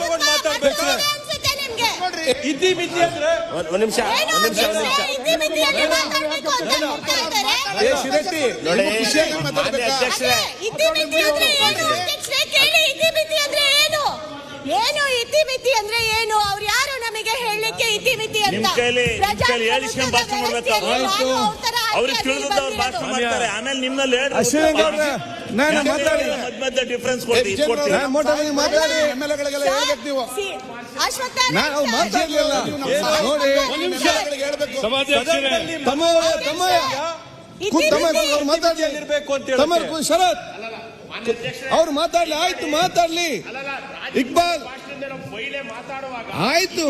ತಗೊಂಡು ಮಾತಾಡ್ಬೇಕು. ಇತಿಮಿತಿ ಅಂದ್ರೆ ಒಂದ್ ನಿಮಿಷ ಶಿರಟ್ಟಿ ಏನು ಇತಿಮಿತಿ ಅಂದ್ರೆ ಏನು? ಅವ್ರು ಯಾರು ನಮಗೆ ಹೇಳಲಿಕ್ಕೆ ಇತಿಮಿತಿ ಅಂತ? ಹೇಳಿಸ್ಕೊಂಡ್ ಭಾಷಣ ಮಾಡ್ಬೇಕು. ಅವ್ರಿಗೆ ತಿಳಿದವ್ರು ಭಾಷಣ ಮಾಡ್ತಾರೆ, ಆಮೇಲೆ ನಿಮ್ಮಲ್ಲಿ ನಾನು ಮಾತಾಡಿ ಮಧ್ಯ ಡಿಫ್ರೆನ್ಸ್ ಕೊಡ್ತೀವಿ. ಮಾತಾಡಿ ಎಮ್ಎಲ್ಎಗಳಿಗೆಲ್ಲ ಹೇಳ್ಬೇಕು ನೀವು. ನಾವು ಮಾತಾಡ್ಲಿಲ್ಲ ನೋಡಿ. ಶರತ್ ಅವ್ರು ಮಾತಾಡ್ಲಿ, ಆಯ್ತು ಮಾತಾಡ್ಲಿ. ಇಕ್ಬಾಲ್ ಆಯ್ತು,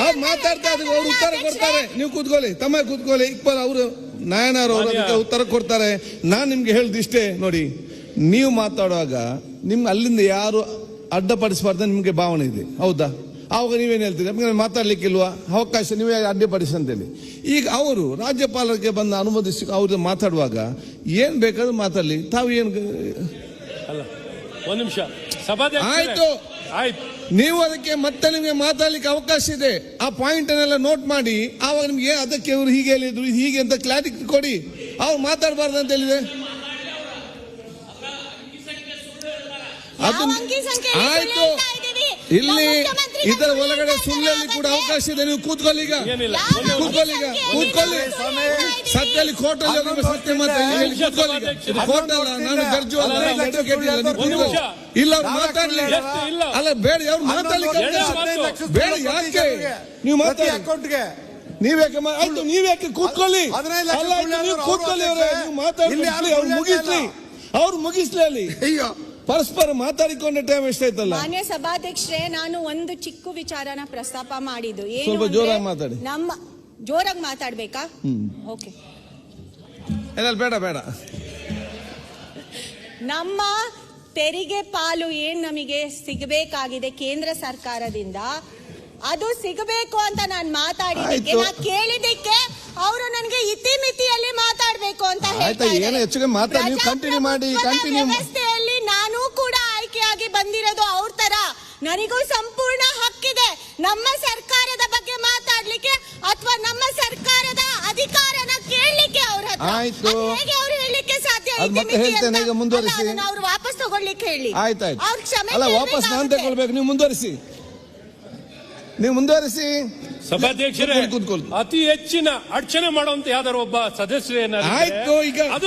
ಅವ್ರು ಮಾತಾಡ್ತಾ ಇದ್ರು, ಅವ್ರು ಉತ್ತರ ಕೊಡ್ತಾರೆ. ನೀವು ಕೂತ್ಕೊಳ್ಳಿ, ತಮ್ಮ ಕೂತ್ಕೊಳ್ಳಿ. ಇಕ್ಬಾಲ್ ಅವರು ನಾಯನಾರ್ ಅವರು ಅದಕ್ಕೆ ಉತ್ತರ ಕೊಡ್ತಾರೆ. ನಾನ್ ನಿಮ್ಗೆ ಹೇಳ್ದಿಷ್ಟೇ ನೋಡಿ, ನೀವು ಮಾತಾಡುವಾಗ ನಿಮ್ಗೆ ಅಲ್ಲಿಂದ ಯಾರು ಅಡ್ಡಪಡಿಸಬಾರ್ದು ನಿಮ್ಗೆ ಭಾವನೆ ಇದೆ, ಹೌದಾ? ಆವಾಗ ನೀವೇನು ಹೇಳ್ತೀರಿ? ನಮ್ಗೆ ಮಾತಾಡ್ಲಿಕ್ಕಿಲ್ವಾ ಅವಕಾಶ, ನೀವೇ ಅಡ್ಡಿಪಡಿಸಿ ಅಂತೇಳಿ. ಈಗ ಅವರು ರಾಜ್ಯಪಾಲರಿಗೆ ಬಂದು ಅನುಮೋದಿಸಿ ಅವ್ರು ಮಾತಾಡುವಾಗ ಏನ್ ಬೇಕಾದ್ರೂ ಮಾತಾಡ್ಲಿ, ತಾವು ಏನು ಅಲ್ಲ. ಒಂದ್ ನಿಮಿಷ ಆಯ್ತು, ನೀವು ಅದಕ್ಕೆ ಮತ್ತೆ ನಿಮ್ಗೆ ಮಾತಾಡ್ಲಿಕ್ಕೆ ಅವಕಾಶ ಇದೆ. ಆ ಪಾಯಿಂಟ್ ಅನ್ನೆಲ್ಲ ನೋಟ್ ಮಾಡಿ, ಆವಾಗ ನಿಮ್ಗೆ ಅದಕ್ಕೆ ಇವರು ಹೀಗೆ ಹೇಳಿದ್ರು ಹೀಗೆ ಅಂತ ಕ್ಲಾರಿಟಿ ಕೊಡಿ. ಅವ್ರು ಮಾತಾಡಬಾರ್ದು ಅಂತ ಹೇಳಿದೆ. ಅದು ಆಯ್ತು, ಇಲ್ಲಿ ಇದರ ಒಳಗಡೆ ಸುಳ್ಳಲ್ಲಿ ಕೂಡ ಅವಕಾಶ ಇದೆ. ನೀವು ಕೂತ್ಕೊಳ್ಳಿ, ಈಗ ಕೂತ್ಕೊಳ್ಳಿ. ಸತ್ಯಲ್ಲಿ ಕೋರ್ಟ್ ಅಲ್ಲಿ ಸತ್ಯ ಮಾತಾಡಿ, ಕೋರ್ಟ್ ಅಲ್ಲ, ನಾನು ಜಡ್ಜು ಅಲ್ಲ, ಇಲ್ಲ ಅವ್ರು ಮಾತಾಡ್ಲಿ. ಅಲ್ಲ ಬೇಡ, ಅವ್ರು ಮಾತಾಡ್ಲಿಕ್ಕೆ ಬೇಡ. ಯಾಕೆ ನೀವು ಮಾತಾಡಿ ಅಕೌಂಟ್ಗೆ ನೀವ್ಯಾಕೆ? ಆಯ್ತು, ನೀವ್ಯಾಕೆ ಕೂತ್ಕೊಳ್ಳಿ. ನೀವು ಕೂತ್ಕೊಳ್ಳಿ, ನೀವು ಮಾತಾಡ್ಲಿ, ಅವ್ರು ಮುಗಿಸ್ಲಿ. ಅಲ್ಲಿ ಪರಸ್ಪರ ಮಾತಾಡಿಕೊಂಡ ಟೈಮ್ ಎಷ್ಟಾಯ್ತಲ್ಲ. ಮಾನ್ಯ ಸಭಾಧ್ಯಕ್ಷರೇ, ನಾನು ಒಂದು ಚಿಕ್ಕ ವಿಚಾರನ ಪ್ರಸ್ತಾಪ ಮಾಡಿದ್ದು. ಸ್ವಲ್ಪ ಜೋರಾಗಿ ಮಾತಾಡಿ. ನಮ್ಮ ಜೋರಾಗಿ ಮಾತಾಡ್ಬೇಕಾ? ಓಕೆ, ಬೇಡ. ನಮ್ಮ ತೆರಿಗೆ ಪಾಲು ಏನ್ ನಮಗೆ ಸಿಗಬೇಕಾಗಿದೆ ಕೇಂದ್ರ ಸರ್ಕಾರದಿಂದ, ಅದು ಸಿಗಬೇಕು ಅಂತ ನಾನು ಮಾತಾಡಿದ್ದಕ್ಕೆ, ನಾ ಕೇಳಿದ್ದಕ್ಕೆ ಅವರು ನನಗೆ ಇತಿಮಿತಿಯಲ್ಲಿ ಮಾತಾಡ್ಬೇಕು ಅಂತ ಹೇಳ್ತಾರೆ. ಕಂಟಿನ್ಯೂ ಮಾಡಿ. ವ್ಯವಸ್ಥೆಯಲ್ಲಿ ನಾನು ಕೂಡ ಆಯ್ಕೆಯಾಗಿ ಬಂದಿರೋದು ಅವ್ರ ತರ. ನನಗೂ ಸಂಪೂರ್ಣ ಹಕ್ಕಿದೆ ನಮ್ಮ ಸರ್ಕಾರದ ಬಗ್ಗೆ ಮಾತಾಡ್ಲಿಕ್ಕೆ, ಅಥವಾ ನಮ್ಮ ಸರ್ಕಾರದ ಅಧಿಕಾರನ ಕೇಳಲಿಕ್ಕೆ. ಅವ್ರ ಹೇಗೆ ಅವ್ರು ಹೇಳಲಿಕ್ಕೆ ಸಾಧ್ಯ? ಅವ್ರು ವಾಪಸ್ ತಗೊಳ್ಲಿಕ್ಕೆ ಹೇಳಿ. ಅವ್ರ ಕ್ಷಮೆ ಅಲ್ಲ, ವಾಪಸ್ ನಾನು ತಗೊಳ್ಬೇಕು. ನೀವು ಮುಂದುವರಿಸಿ. ಸಭಾಧ್ಯಕ್ಷರೇ, ಅತಿ ಹೆಚ್ಚಿನ ಅಡಚಣೆ ಮಾಡುವಂತ ಯಾವ್ದಾರು ಒಬ್ಬ ಸದಸ್ಯರು ಆಯ್ತು. ಈಗ